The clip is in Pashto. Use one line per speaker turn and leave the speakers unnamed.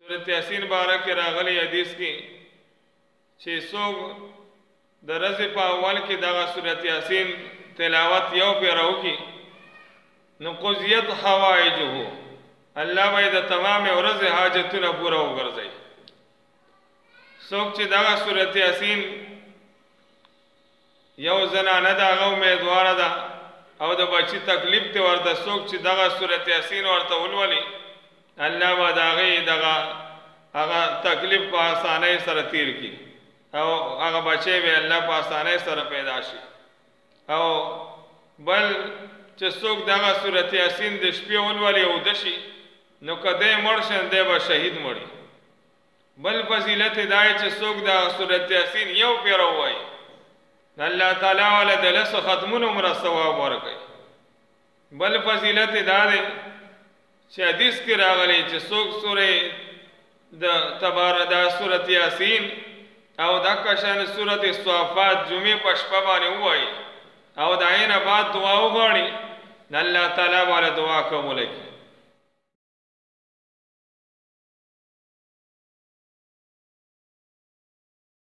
سورۃ یاسین باره کې راغلی حدیث کې چې څوک د ورځې په اول کې دغه سورۃ یاسین تلاوت یو پېره وکړي نو قضیت حوائجه الله به د تمامې ورځې حاجتونه پوره وګرځوي. څوک چې دغه سورۃ یاسین یو زنانه د هغه امیدواره ده او د بچي تکلیف ته ورته څوک چې دغه سورۃ یاسین ورته ولولي الله به د هغه تکلیف په اسانۍ سره تیر کړي او هغه بچی به الله په اسانۍ سره پیدا شي. او بل چې څوک دغه سورۃ یاسین د شپې ولولي او وده شي نو که دی مړ شي دی به شهید مړي. بل فضیلت دا دی چې څوک د سورۃ یاسین یو پېره ووایي الله تعالی والا د لسو ختمونو عمره ثواب ورکوي. بل فضیلت دا دی چې حدیث کې راغلی چې څوک د سورۃ یاسین او دغه شان سورۃ الصافات جمعې په شپه باندې ووایي او د هغې نه بعد دعا وغواړي الله تعالی والا دعا قبوله کړي.